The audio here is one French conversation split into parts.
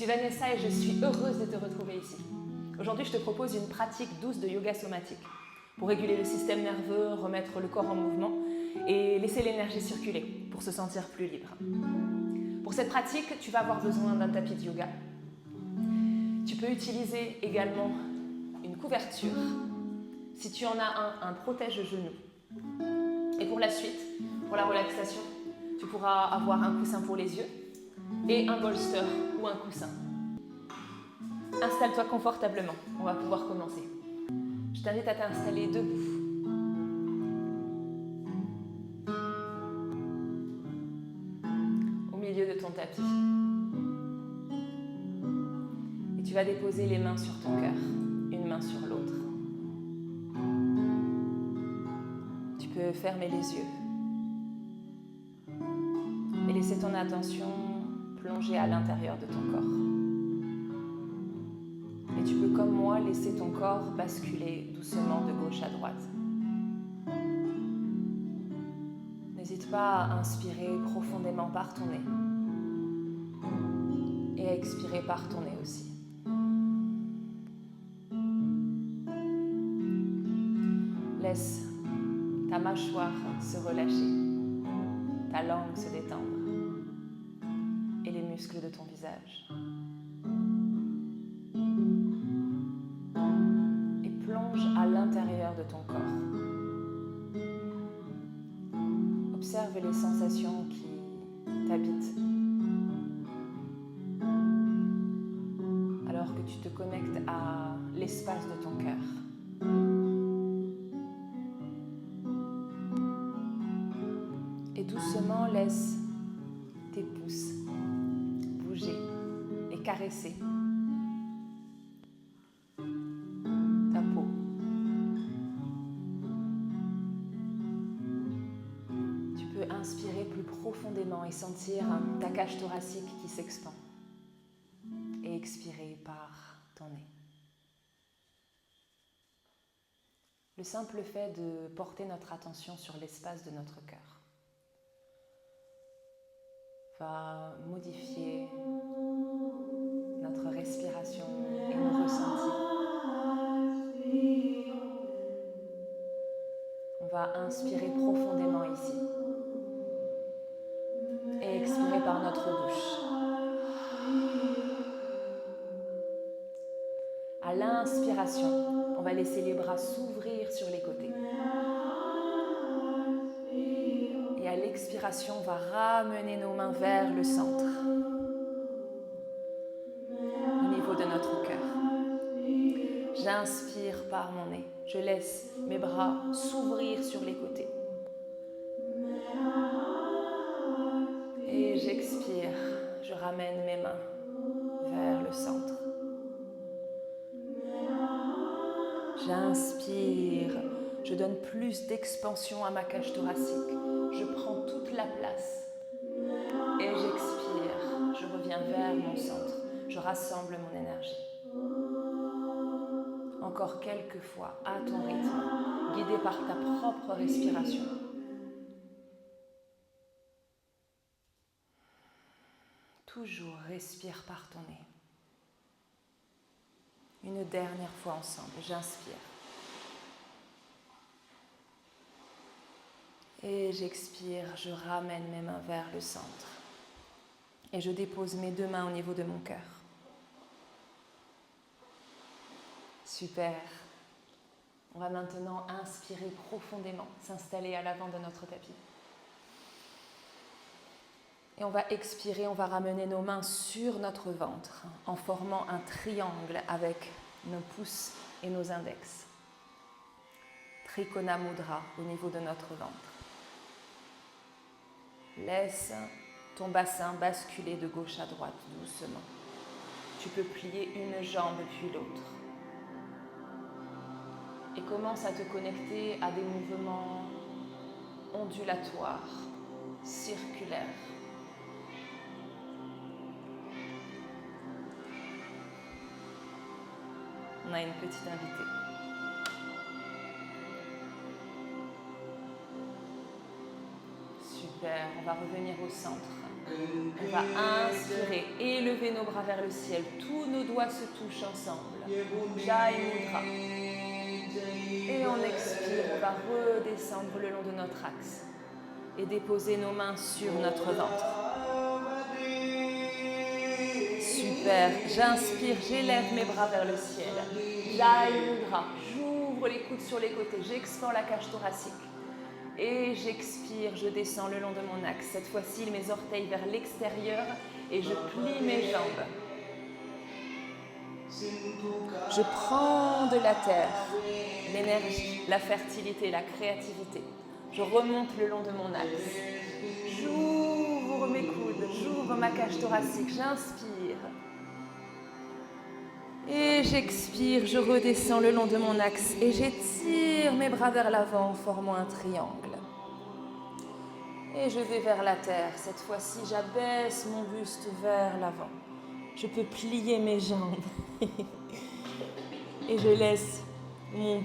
suis Vanessa et je suis heureuse de te retrouver ici. Aujourd'hui, je te propose une pratique douce de yoga somatique pour réguler le système nerveux, remettre le corps en mouvement et laisser l'énergie circuler pour se sentir plus libre. Pour cette pratique, tu vas avoir besoin d'un tapis de yoga. Tu peux utiliser également une couverture. Si tu en as un protège-genou. Et pour la suite, pour la relaxation, tu pourras avoir un coussin pour les yeux et un bolster ou un coussin. Installe-toi confortablement, on va pouvoir commencer. Je t'invite à t'installer debout. Au milieu de ton tapis. Et tu vas déposer les mains sur ton cœur, une main sur l'autre. Tu peux fermer les yeux et laisser ton attention plonger à l'intérieur de ton corps. Et tu peux, comme moi, laisser ton corps basculer doucement de gauche à droite. N'hésite pas à inspirer profondément par ton nez et à expirer par ton nez aussi. Laisse ta mâchoire se relâcher, ta langue se détendre et les muscles de ton visage. Et plonge à l'intérieur de ton corps. Observe les sensations qui t'habitent alors que tu te connectes à l'espace de ton cœur. Et doucement laisse tes pouces bouger et caresser ta peau. Tu peux inspirer plus profondément et sentir ta cage thoracique qui s'expand et expirer par ton nez. Le simple fait de porter notre attention sur l'espace de notre cœur va modifier notre respiration et nos ressentis. On va inspirer profondément ici et expirer par notre bouche. À l'inspiration, on va laisser les bras s'ouvrir sur les côtés. Et à l'expiration, on va ramener nos mains vers le centre, au niveau de notre cœur. J'inspire par mon nez. Je laisse mes bras s'ouvrir sur les côtés. Et j'expire. Je ramène mes mains vers le centre. J'inspire. Je donne plus d'expansion à ma cage thoracique. Je prends toute la place. Et j'expire. Je reviens vers mon centre. Je rassemble mon énergie. Encore quelques fois, à ton rythme, guidé par ta propre respiration. Toujours respire par ton nez. Une dernière fois ensemble, j'inspire. Et j'expire, je ramène mes mains vers le centre. Et je dépose mes deux mains au niveau de mon cœur. Super. On va maintenant inspirer profondément, s'installer à l'avant de notre tapis. Et on va expirer, on va ramener nos mains sur notre ventre en formant un triangle avec nos pouces et nos index. Trikona Mudra au niveau de notre ventre. Laisse ton bassin basculer de gauche à droite doucement. Tu peux plier une jambe puis l'autre. Et commence à te connecter à des mouvements ondulatoires, circulaires. On a une petite invitée. Super. Super, on va revenir au centre. On va inspirer, élever nos bras vers le ciel. Tous nos doigts se touchent ensemble. Jai Mudra. Et on expire, on va redescendre le long de notre axe et déposer nos mains sur notre ventre. Super, j'inspire, j'élève mes bras vers le ciel. Jai Mudra, j'ouvre les coudes sur les côtés, j'explore la cage thoracique. Et j'expire, je descends le long de mon axe. Cette fois-ci, mes orteils vers l'extérieur et je plie mes jambes. Je prends de la terre, l'énergie, la fertilité, la créativité. Je remonte le long de mon axe. J'ouvre mes coudes, j'ouvre ma cage thoracique, j'inspire. Et j'expire, je redescends le long de mon axe et j'étire mes bras vers l'avant en formant un triangle. Et je vais vers la terre. Cette fois-ci, j'abaisse mon buste vers l'avant. Je peux plier mes jambes. Et je laisse mon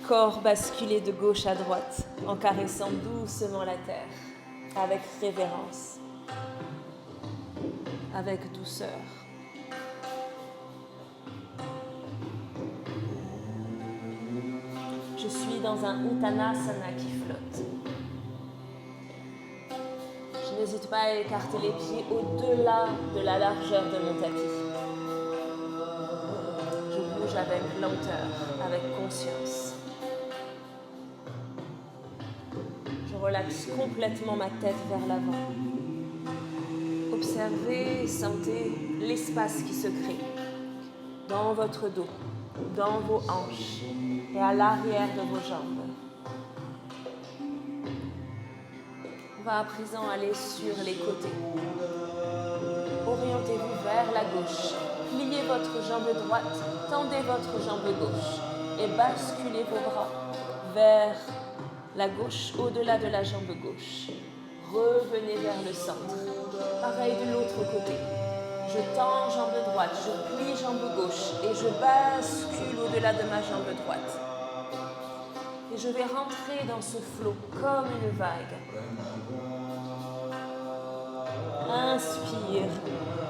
corps basculer de gauche à droite en caressant doucement la terre, avec révérence, avec douceur. Je suis dans un Uttanasana qui flotte. Je n'hésite pas à écarter les pieds au-delà de la largeur de mon tapis. Je bouge avec lenteur, avec conscience. Je relaxe complètement ma tête vers l'avant. Observez et sentez l'espace qui se crée dans votre dos, dans vos hanches et à l'arrière de vos jambes. On va à présent aller sur les côtés. Orientez-vous vers la gauche. Pliez votre jambe droite, tendez votre jambe gauche et basculez vos bras vers la gauche, au-delà de la jambe gauche. Revenez vers le centre. Pareil de l'autre côté. Je tends jambe droite, je plie jambe gauche et je bascule au-delà de ma jambe droite. Et je vais rentrer dans ce flot comme une vague. Inspire,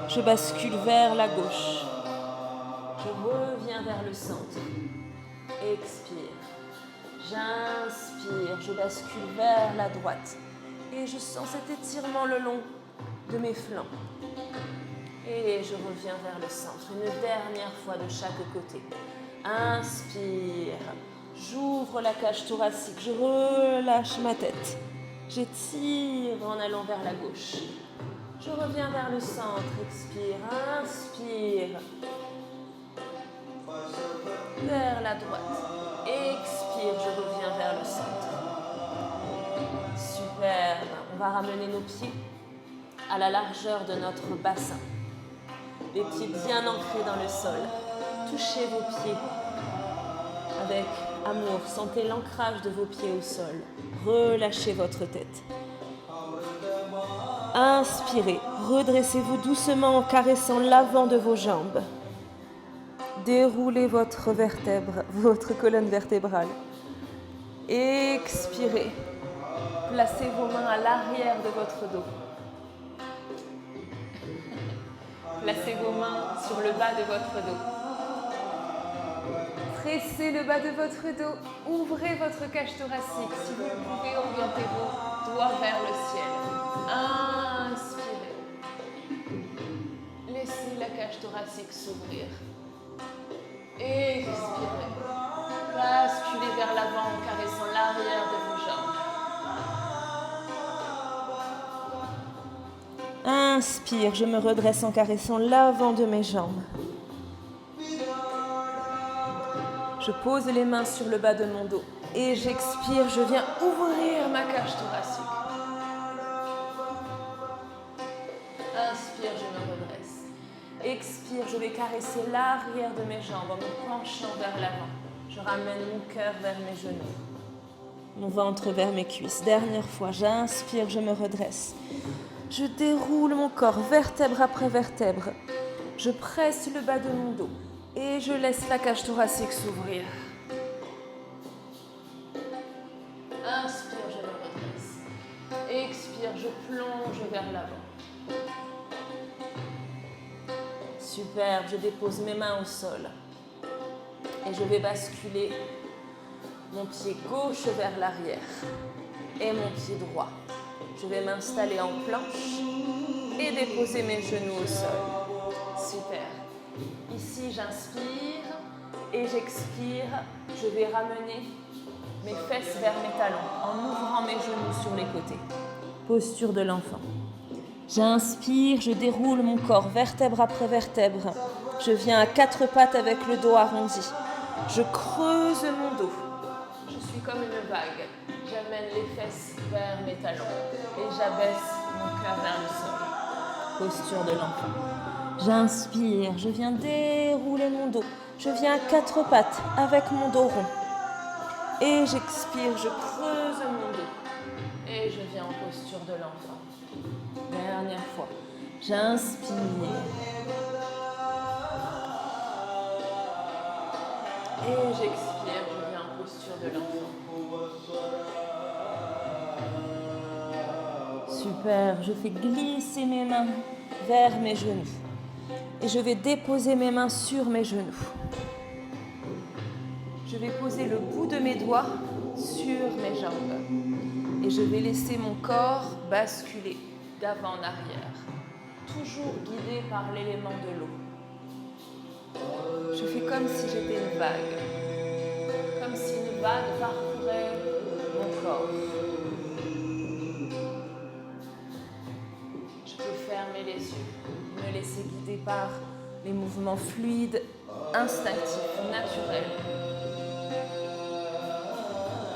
je bascule vers la gauche. Je reviens vers le centre. Expire. J'inspire, je bascule vers la droite. Et je sens cet étirement le long de mes flancs. Et je reviens vers le centre, une dernière fois de chaque côté. Inspire, j'ouvre la cage thoracique, je relâche ma tête. J'étire en allant vers la gauche. Je reviens vers le centre, expire, inspire. Vers la droite, expire, je reviens vers le centre. Super, on va ramener nos pieds à la largeur de notre bassin. Les pieds bien ancrés dans le sol. Touchez vos pieds avec amour. Sentez l'ancrage de vos pieds au sol. Relâchez votre tête. Inspirez. Redressez-vous doucement en caressant l'avant de vos jambes. Déroulez votre colonne vertébrale. Expirez. Placez vos mains à l'arrière de votre dos. Placez vos mains sur le bas de votre dos. Pressez le bas de votre dos. Ouvrez votre cage thoracique. Si vous pouvez, orientez vos doigts vers le ciel. Inspirez. Laissez la cage thoracique s'ouvrir. Expirez. Basculez vers l'avant en caressant l'arrière de vos jambes. Inspire, je me redresse en caressant l'avant de mes jambes. Je pose les mains sur le bas de mon dos et j'expire, je viens ouvrir ma cage thoracique. Inspire, je me redresse. Expire, je vais caresser l'arrière de mes jambes en me penchant vers l'avant. Je ramène mon cœur vers mes genoux, mon ventre vers mes cuisses. Dernière fois, j'inspire, je me redresse. Je déroule mon corps vertèbre après vertèbre. Je presse le bas de mon dos et je laisse la cage thoracique s'ouvrir. Inspire, je me redresse. Expire, je plonge vers l'avant. Superbe, je dépose mes mains au sol. Et je vais basculer mon pied gauche vers l'arrière et mon pied droit. Je vais m'installer en planche et déposer mes genoux au sol. Super. Ici, j'inspire et j'expire. Je vais ramener mes fesses vers mes talons en ouvrant mes genoux sur les côtés. Posture de l'enfant. J'inspire, je déroule mon corps vertèbre après vertèbre. Je viens à quatre pattes avec le dos arrondi. Je creuse mon dos. Je suis comme une vague. J'amène les fesses vers mes talons et j'abaisse mon cœur vers le sol. Posture de l'enfant. J'inspire, je viens dérouler mon dos. Je viens à quatre pattes avec mon dos rond. Et j'expire, je creuse mon dos. Et je viens en posture de l'enfant. Dernière fois. J'inspire. Et j'expire, je viens en posture de l'enfant. Super, je fais glisser mes mains vers mes genoux. Et je vais déposer mes mains sur mes genoux. Je vais poser le bout de mes doigts sur mes jambes. Et je vais laisser mon corps basculer d'avant en arrière, toujours guidé par l'élément de l'eau. Je fais comme si j'étais une vague, comme si une vague parcourait mon corps. Je peux fermer les yeux, me laisser guider par les mouvements fluides, instinctifs, naturels.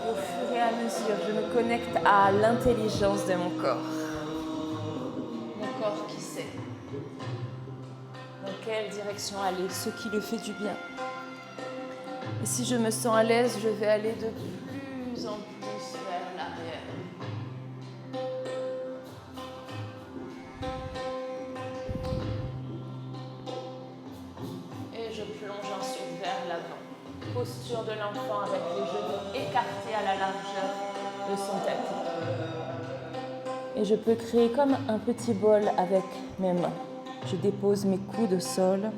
Et au fur et à mesure, je me connecte à l'intelligence de mon corps. Mon corps qui sait dans quelle direction aller, ce qui lui fait du bien. Et si je me sens à l'aise, je vais aller de plus en plus vers l'arrière. Et je plonge ensuite vers l'avant. Posture de l'enfant avec les genoux écartés à la largeur de son tapis. Et je peux créer comme un petit bol avec mes mains. Je dépose mes coudes au sol.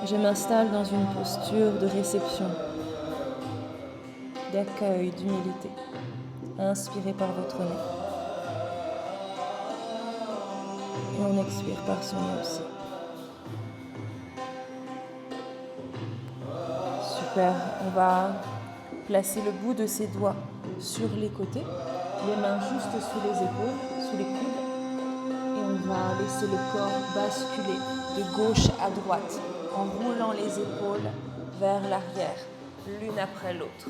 Je m'installe dans une posture de réception, d'accueil, d'humilité. Inspirez par votre nez. Et on expire par son nez aussi. Super. On va placer le bout de ses doigts sur les côtés, les mains juste sous les épaules, sous les coudes. Et on va laisser le corps basculer de gauche à droite en roulant les épaules vers l'arrière, l'une après l'autre.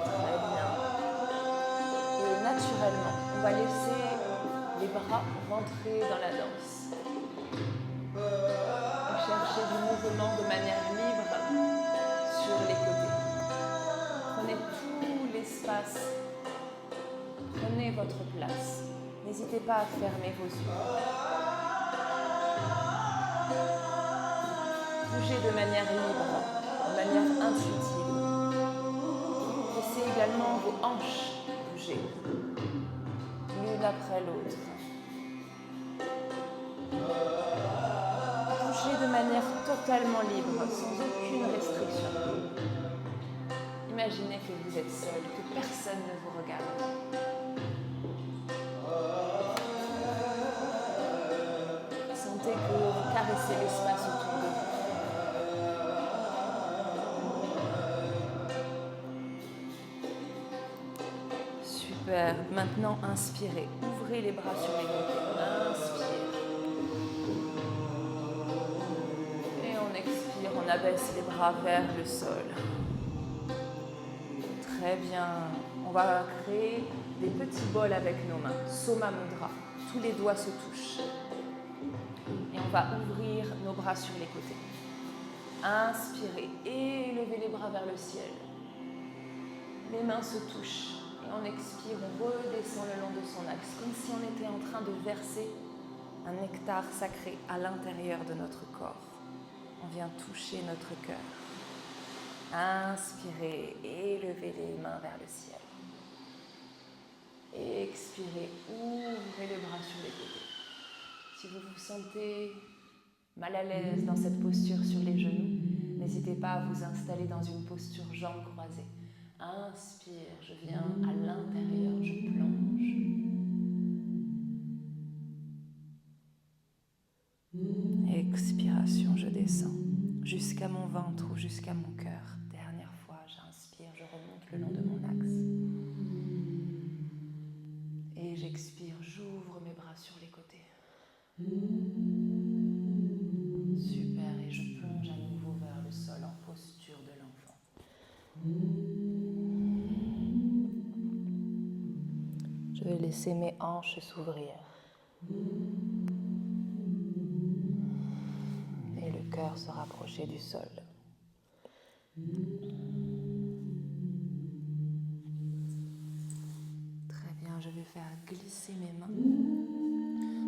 Très bien. Et naturellement, on va laisser les bras rentrer dans la danse. Cherchez du mouvement de manière libre sur les côtés. Prenez tout l'espace. Prenez votre place. N'hésitez pas à fermer vos yeux. Bougez de manière libre, de manière intuitive. Laissez également vos hanches bouger, l'une après l'autre. Bougez de manière totalement libre, sans aucune restriction. Imaginez que vous êtes seul, que personne ne vous regarde. Sentez que vous caressez l'espace autour de vous. Super. Maintenant, inspirez. Ouvrez les bras sur les côtés. Inspire. Et on expire, on abaisse les bras vers le sol. Très bien. On va créer des petits bols avec nos mains. Soma Mudra. Tous les doigts se touchent. Et on va ouvrir nos bras sur les côtés. Inspirez. Élevez les bras vers le ciel. Les mains se touchent. Et on expire, on redescend le long de son axe. Comme si on était en train de verser un nectar sacré à l'intérieur de notre corps. On vient toucher notre cœur. Inspirez, élevez les mains vers le ciel. Expirez, ouvrez les bras sur les côtés. Si vous vous sentez mal à l'aise dans cette posture sur les genoux, n'hésitez pas à vous installer dans une posture jambes croisées. Inspire, je viens à l'intérieur, je plonge. Expiration, je descends jusqu'à mon ventre ou jusqu'à mon cœur. Dernière fois, j'inspire, je remonte le long de mon axe. Et j'expire, j'ouvre mes bras sur les côtés. Super, et je plonge à nouveau vers le sol en posture de l'enfant. Je vais laisser mes hanches s'ouvrir. Et le cœur se rapprocher du sol. Très bien, je vais faire glisser mes mains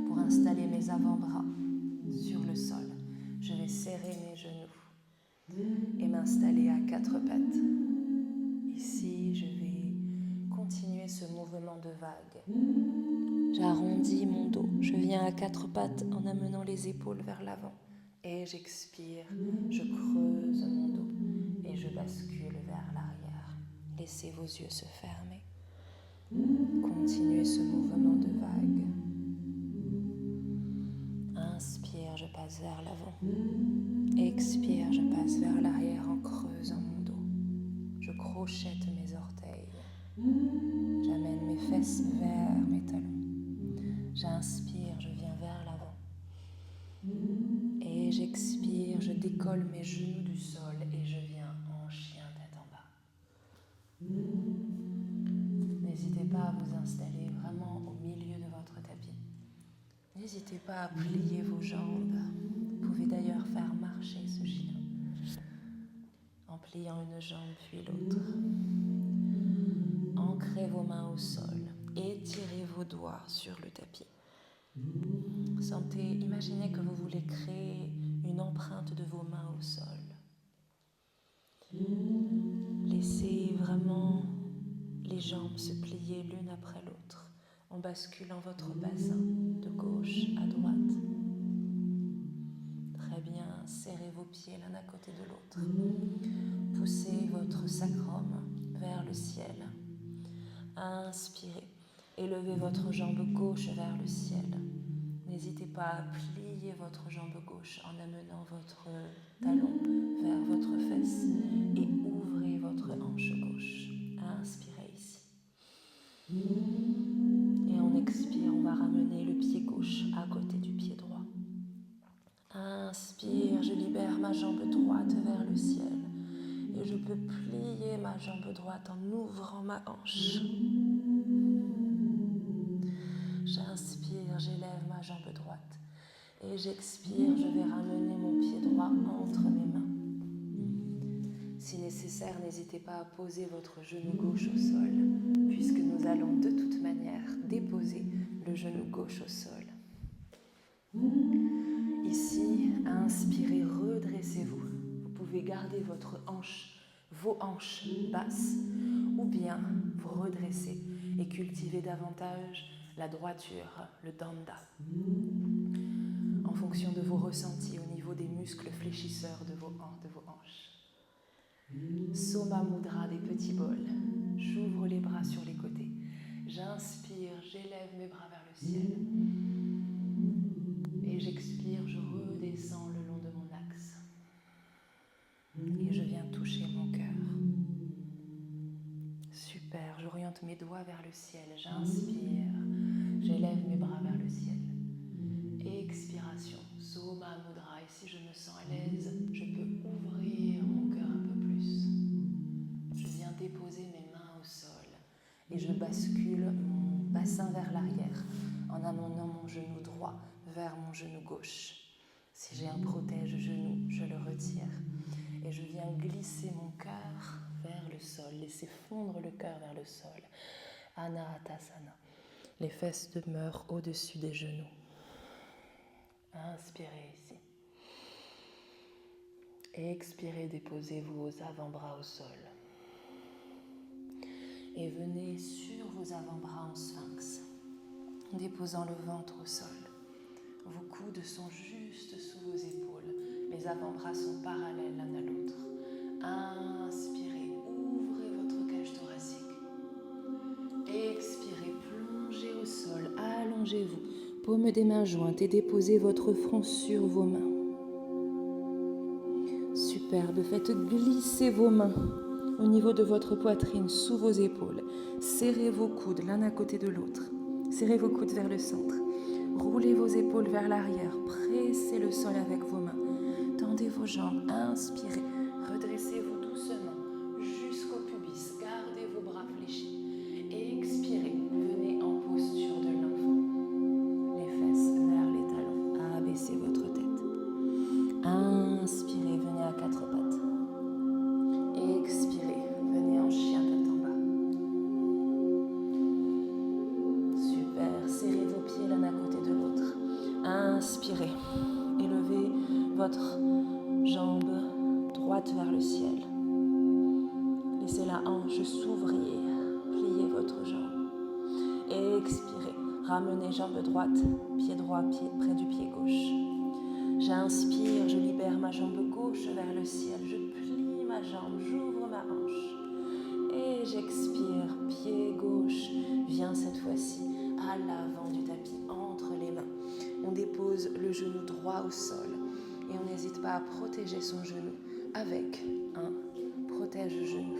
pour installer mes avant-bras sur le sol. Je vais serrer mes genoux et m'installer à quatre pattes. Ici, je vais continuer ce mouvement de vague. J'arrondis mon dos. Je viens à quatre pattes en amenant les épaules vers l'avant. Et j'expire, je creuse mon dos et je bascule vers l'arrière. Laissez vos yeux se fermer. Continuez ce mouvement de vague. Inspire, je passe vers l'avant. Expire, je passe vers l'arrière en creusant mon dos. Je crochette mes orteils. J'amène mes fesses vers mes talons. J'inspire, je viens vers l'avant. Et j'expire, je décolle mes genoux du sol et je viens en chien tête en bas. N'hésitez pas à vous installer vraiment au milieu de votre tapis. N'hésitez pas à plier vos jambes. Vous pouvez d'ailleurs faire marcher ce chien en pliant une jambe puis l'autre. Ancrez vos mains au sol, étirez vos doigts sur le tapis. Imaginez que vous voulez créer une empreinte de vos mains au sol. Laissez vraiment les jambes se plier l'une après l'autre en basculant votre bassin de gauche à droite. Très bien, serrez vos pieds l'un à côté de l'autre. Poussez votre sacrum vers le ciel. Inspirez, élevez votre jambe gauche vers le ciel. N'hésitez pas à plier votre jambe gauche en amenant votre talon vers votre fesse et ouvrez votre hanche gauche. Inspirez ici. Et on expire, on va ramener le pied gauche à côté du pied droit. Inspire, je libère ma jambe droite vers le ciel. Et je peux plier ma jambe droite en ouvrant ma hanche. J'inspire, j'élève ma jambe droite. Et j'expire, je vais ramener mon pied droit entre mes mains. Si nécessaire, n'hésitez pas à poser votre genou gauche au sol, puisque nous allons de toute manière déposer le genou gauche au sol. Ici, inspirez, redressez-vous. Vous pouvez garder vos hanches basses, ou bien vous redresser et cultiver davantage la droiture, le danda, en fonction de vos ressentis au niveau des muscles fléchisseurs de vos hanches. Soma Mudra des petits bols. J'ouvre les bras sur les côtés. J'inspire, j'élève mes bras vers le ciel. Et j'expire, je redescends le long de mon axe. Et je viens toucher mon cœur. Super, j'oriente mes doigts vers le ciel. J'inspire, j'élève mes bras vers le ciel. Expiration, Soma Mudra. Et si je me sens à l'aise, je peux ouvrir mon cœur un peu plus. Je viens déposer mes mains au sol et je bascule mon bassin vers l'arrière en amenant mon genou droit vers mon genou gauche. Si j'ai un protège-genou, je le retire et je viens glisser mon cœur vers le sol, laisser fondre le cœur vers le sol. Anahatasana. Les fesses demeurent au-dessus des genoux. Inspirez ici. Expirez, déposez vos avant-bras au sol. Et venez sur vos avant-bras en sphinx, déposant le ventre au sol. Vos coudes sont juste sous vos épaules. Les avant-bras sont parallèles l'un à l'autre. Inspirez, ouvrez votre cage thoracique. Expirez, plongez au sol, allongez-vous, paumes des mains jointes et déposez votre front sur vos mains. Superbe, faites glisser vos mains au niveau de votre poitrine, sous vos épaules. Serrez vos coudes l'un à côté de l'autre. Serrez vos coudes vers le centre. Roulez vos épaules vers l'arrière. Pressez le sol avec vos mains. Tendez vos jambes. Inspirez. Redressez-vous doucement jusqu'au pubis. Gardez vos bras fléchis. Expirez. Venez en posture de l'enfant. Les fesses vers les talons. Abaissez votre tête. Inspirez. Venez à quatre pattes. Expirez, venez en chien tête en bas. Super, serrez vos pieds l'un à côté de l'autre. Inspirez, élevez votre jambe droite vers le ciel. Laissez la hanche s'ouvrir, pliez votre jambe. Expirez, ramenez jambe droite, pied droit près du pied gauche. J'inspire, je libère ma jambe gauche vers le ciel, je plie ma jambe, j'ouvre ma hanche et j'expire, pied gauche vient cette fois-ci à l'avant du tapis, entre les mains. On dépose le genou droit au sol et on n'hésite pas à protéger son genou avec un protège-genou.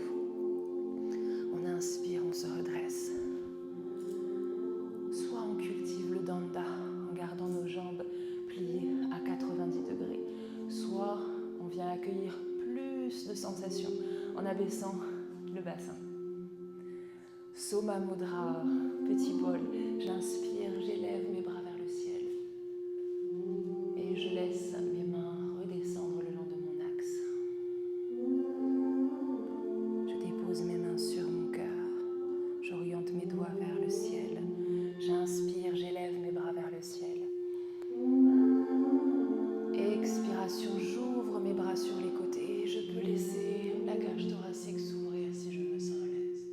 On inspire, on se redresse. Soit on cultive le danda en gardant nos jambes pliées à 90 degrés, soit on vient accueillir plus de sensations en abaissant le bassin. Soma Mudra, petit bol, j'inspire, j'élève mes bras vers le ciel et je laisse mes mains redescendre le long de mon axe. Je dépose mes mains sur mon cœur, j'oriente mes doigts vers le ciel, j'inspire, j'élève mes bras vers le ciel. Expiration, j'ouvre mes bras sur les côtés et je peux laisser la cage thoracique s'ouvrir si je me sens à l'aise.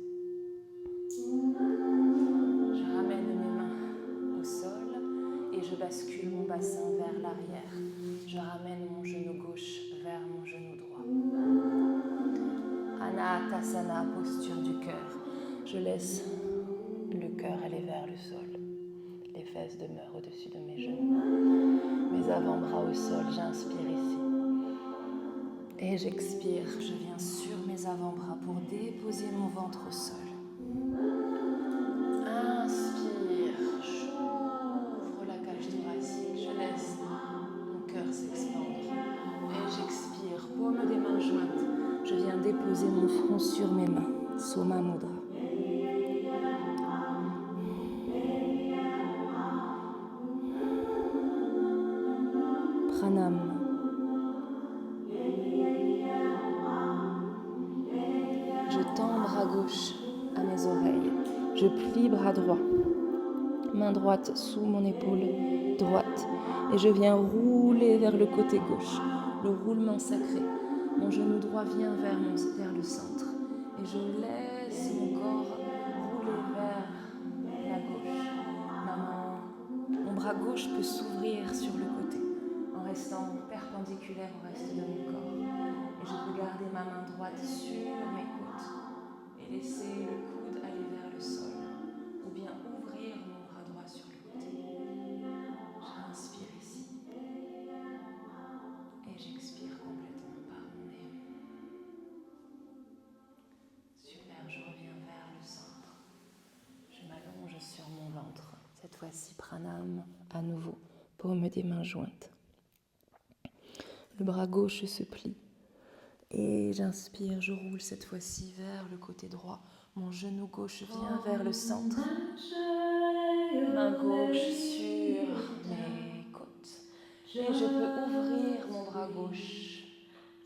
Je ramène mes mains au sol et je bascule mon bassin vers l'arrière. Je ramène mon genou gauche vers mon genou droit. Anatasana, posture du cœur. Je laisse le cœur aller vers le sol. Les fesses demeurent au-dessus de mes genoux. Mes avant-bras au sol, j'inspire ici. Et j'expire, je viens sur mes avant-bras pour déposer mon ventre au sol. Inspire, j'ouvre la cage thoracique, je laisse mon cœur s'expandre. Et j'expire, paume des mains jointes, je viens déposer mon front sur mes mains. Soma Mudra. Pranam. Je tends bras gauche à mes oreilles. Je plie bras droit. Main droite sous mon épaule droite. Et je viens rouler vers le côté gauche. Le roulement sacré. Mon genou droit vient vers le centre. Et je laisse mon corps rouler vers la gauche. Mon bras gauche peut s'ouvrir sur le côté, en restant perpendiculaire au reste de mon corps. Et je peux garder ma main droite sur mes côtes et laisser le coude aller vers le sol, ou bien ouvrir mon bras droit sur le côté. J'inspire ici et j'expire complètement par mon nez. Super, je reviens vers le centre. Je m'allonge sur mon ventre. Cette fois-ci, pranam à nouveau, paume des mains jointes. Le bras gauche se plie et j'inspire, je roule cette fois-ci vers le côté droit. Mon genou gauche vient vers le centre. Main gauche sur mes côtes. Et je peux ouvrir mon bras gauche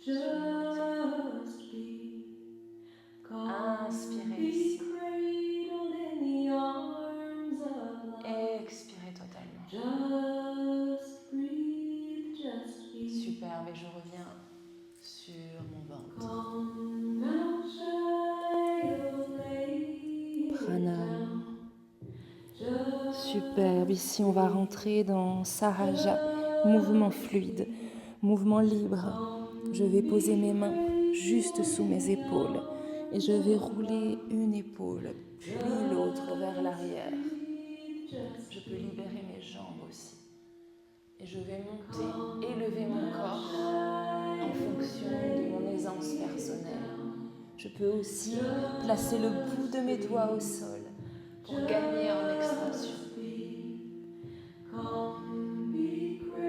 sur le côté. Inspirez ici. Expirez totalement. Superbe, et je reviens sur mon ventre. Pranam. Superbe. Ici, on va rentrer dans Sahaja, mouvement fluide, mouvement libre. Je vais poser mes mains juste sous mes épaules et je vais rouler une épaule, puis l'autre vers l'arrière. Je peux libérer mes jambes aussi. Et je vais monter, élever mon corps en fonction de mon aisance personnelle. Je peux aussi placer le bout de mes doigts au sol pour gagner en extension.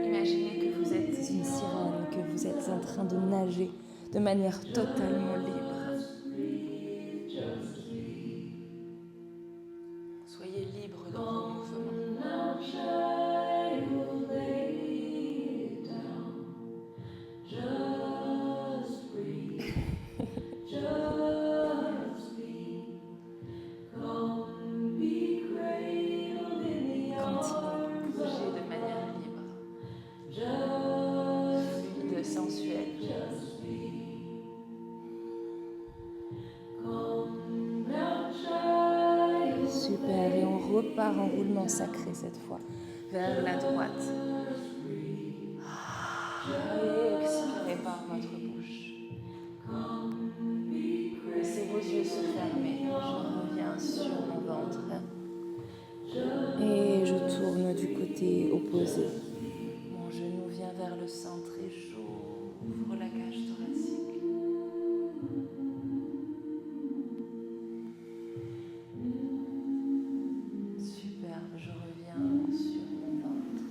Imaginez que vous êtes une sirène, que vous êtes en train de nager de manière totalement libre. Soyez libre dans vos mouvements. Super, et on repart en roulement sacré cette fois, vers la droite. Et expirez par votre bouche. Laissez vos yeux se fermer. Je reviens sur mon ventre. Et je tourne du côté opposé. Mon genou vient vers le centre et j'ouvre la cage thoracique. Superbe, je reviens sur mon ventre.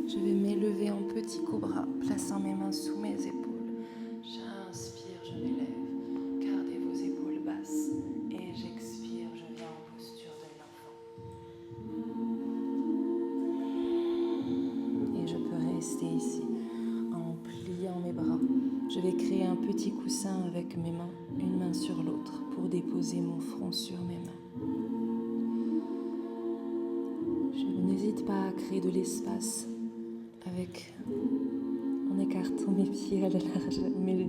Je vais m'élever en petit cobra, plaçant mes mains sous mes épaules. J'inspire, je m'élève. Gardez vos épaules basses. Et j'expire, je viens en posture de l'enfant. Et je peux rester ici en pliant mes bras. Je vais créer un petit coussin avec mes mains, une main sur l'autre, pour déposer mon front sur mes mains. Je n'hésite pas à créer de l'espace en écartant mes pieds à la largeur, mes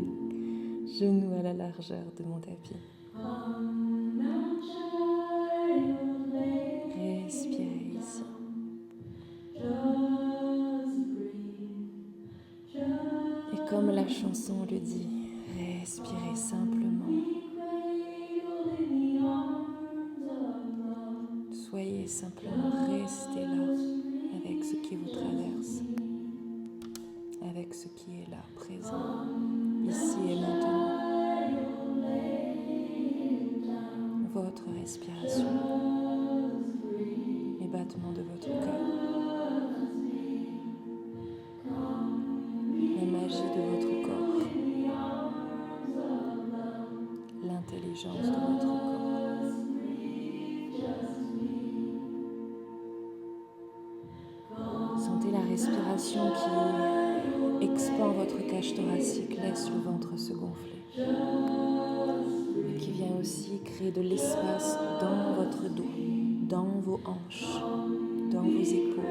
genoux à la largeur de mon tapis. Respirez ici. Et comme la chanson le dit, respirez simplement. Soyez simplement restés là avec ce qui vous traverse, avec ce qui est là, présent, ici et maintenant. Votre respiration, les battements de votre cœur, la magie de votre corps, l'intelligence de votre corps. Sentez la respiration qui expand votre cage thoracique, laisse le ventre se gonfler. Et qui vient aussi créer de l'espace dans votre dos, dans vos hanches, dans vos épaules.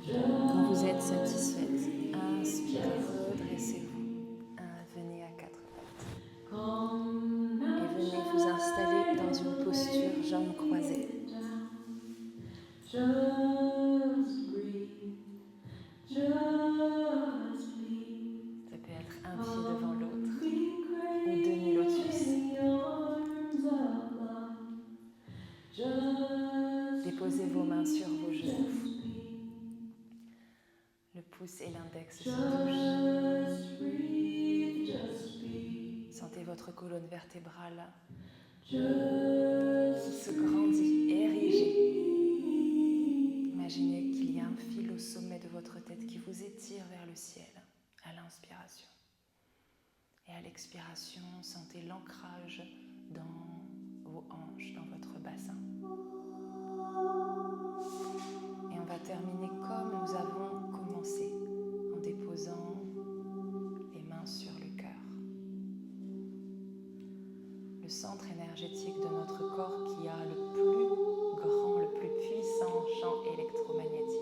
Quand vous êtes satisfaite, inspirez, redressez-vous. Venez à quatre pattes. Et venez vous installer dans une posture jambes croisées. Ça peut être un pied devant l'autre ou demi-lotus. Déposez vos mains sur vos genoux. Le pouce et l'index se touchent. Sentez votre colonne vertébrale qui se grandit, érigée. Imaginez qu'il y a un fil au sommet de votre tête qui vous étire vers le ciel à l'inspiration. Et à l'expiration, sentez l'ancrage dans vos hanches, dans votre bassin. Et on va terminer comme nous avons commencé, en déposant les mains sur le cœur. Le centre énergétique de notre corps qui a le plus grand, le plus puissant champ électromagnétique.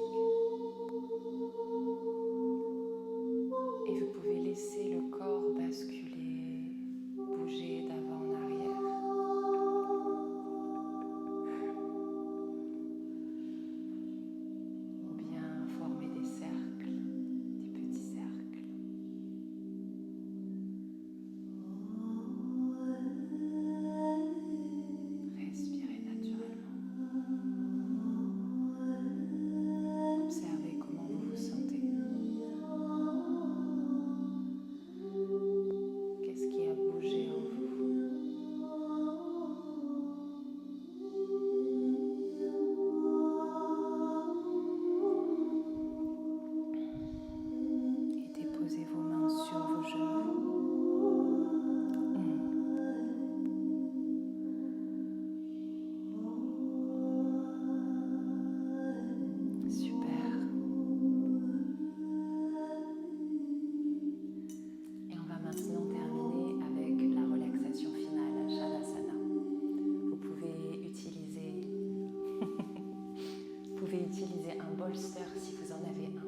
bolster si vous en avez un.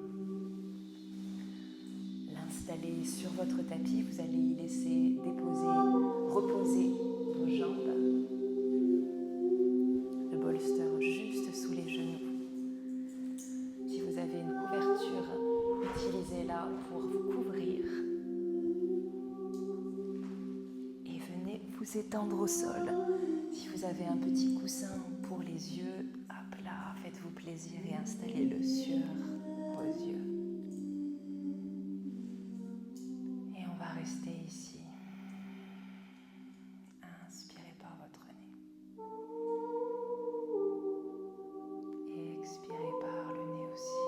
L'installer sur votre tapis, vous allez y laisser reposer vos jambes. Le bolster juste sous les genoux. Si vous avez une couverture, utilisez-la pour vous couvrir. Et venez vous étendre au sol. Si vous avez un petit coussin pour les yeux, hop là, faites-vous plaisir et installez-le sur vos yeux. Et on va rester ici. Inspirez par votre nez. Et expirez par le nez aussi.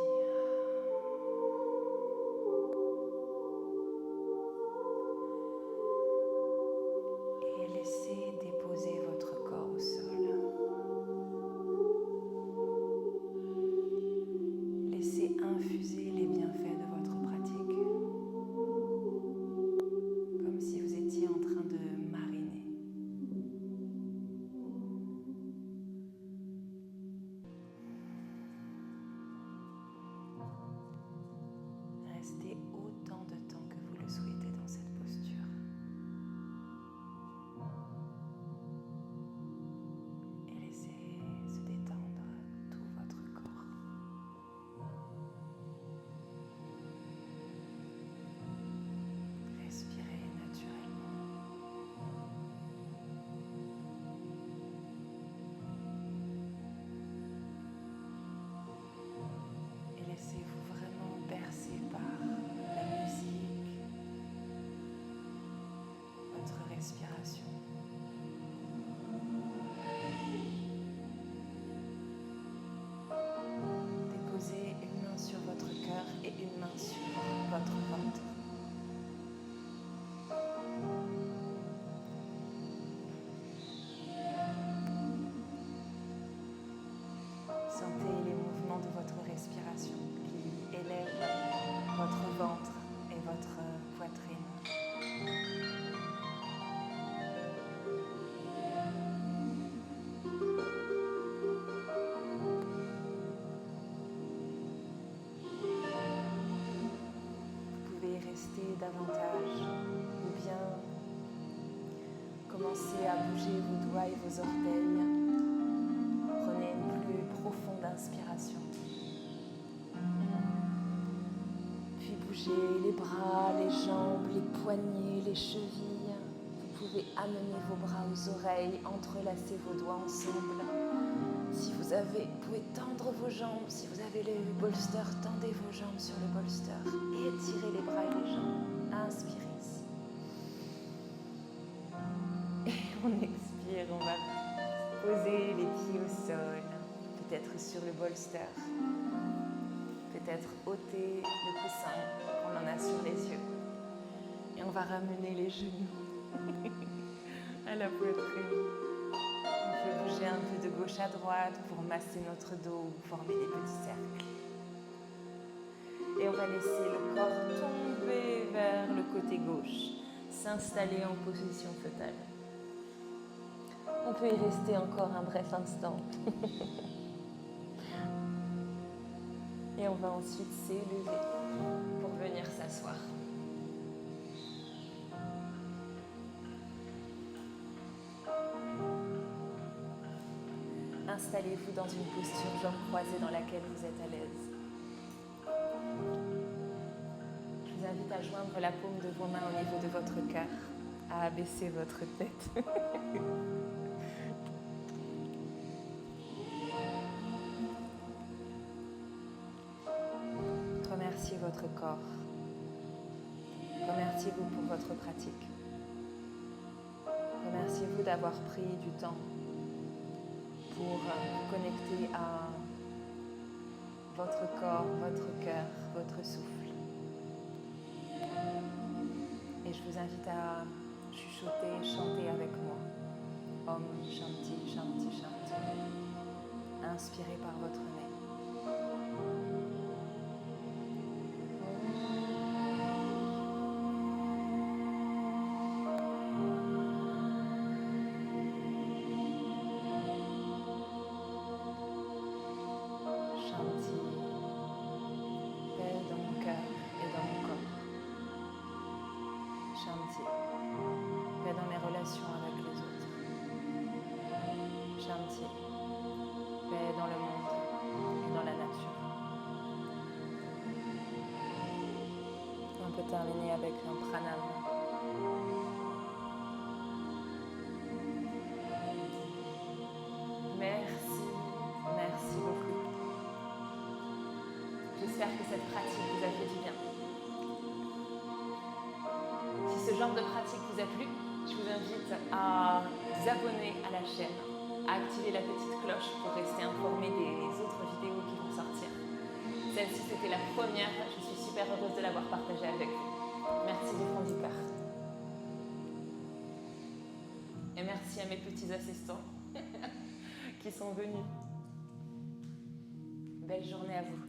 Et laissez déposer votre corps au sol. Laissez infuser les bienfaits de votre pratique, comme si vous étiez en train de mariner. Restez autant de temps que vous le souhaitez dans cette posture. Et laissez se détendre tout votre corps. Respirez naturellement. Et laissez-vous vraiment bercer par la musique, votre respiration. Déposez une main sur votre cœur et une main sur votre ventre. Sentez les mouvements de votre respiration qui élèvent votre ventre et votre poitrine. Vous pouvez y rester davantage ou bien commencer à bouger vos doigts et vos orteils. Prenez une plus profonde inspiration. Puis bougez les bras, les jambes, les poignets, les chevilles. Vous pouvez amener vos bras aux oreilles, entrelacer vos doigts ensemble. Si vous pouvez tendre vos jambes. Si vous avez le bolster, tendez vos jambes sur le bolster et étirez les bras et les jambes. Inspirez ici. Et on expire, on va poser les pieds au sol, peut-être sur le bolster, peut-être ôter le coussin qu'on en a sur les yeux. Et on va ramener les genoux à la poitrine. On peut bouger un peu de gauche à droite pour masser notre dos ou former des petits cercles. Et on va laisser le corps tomber vers le côté gauche, s'installer en position fœtale. On peut y rester encore un bref instant. Et on va ensuite s'élever pour venir s'asseoir. Installez-vous dans une posture jambes croisées dans laquelle vous êtes à l'aise. Je vous invite à joindre la paume de vos mains au niveau de votre cœur, à abaisser votre tête. Remerciez votre corps. Remerciez-vous pour votre pratique. Remerciez-vous d'avoir pris du temps pour vous connecter à votre corps, votre cœur, votre souffle. Et je vous invite à chuchoter, chanter avec moi. Om Shanti, Shanti, Shanti. Inspirez par votre nez. Shanti. paix dans le monde et dans la nature. On peut terminer avec un pranam. Merci beaucoup. J'espère que cette pratique vous a fait du bien. Si ce genre de pratique vous a plu, je vous invite à vous abonner à la chaîne, à activer la petite cloche pour rester informé des autres vidéos qui vont sortir. Celle-ci, c'était la première. Je suis super heureuse de l'avoir partagée avec vous. Merci du fond du cœur. Et merci à mes petits assistants qui sont venus. Belle journée à vous.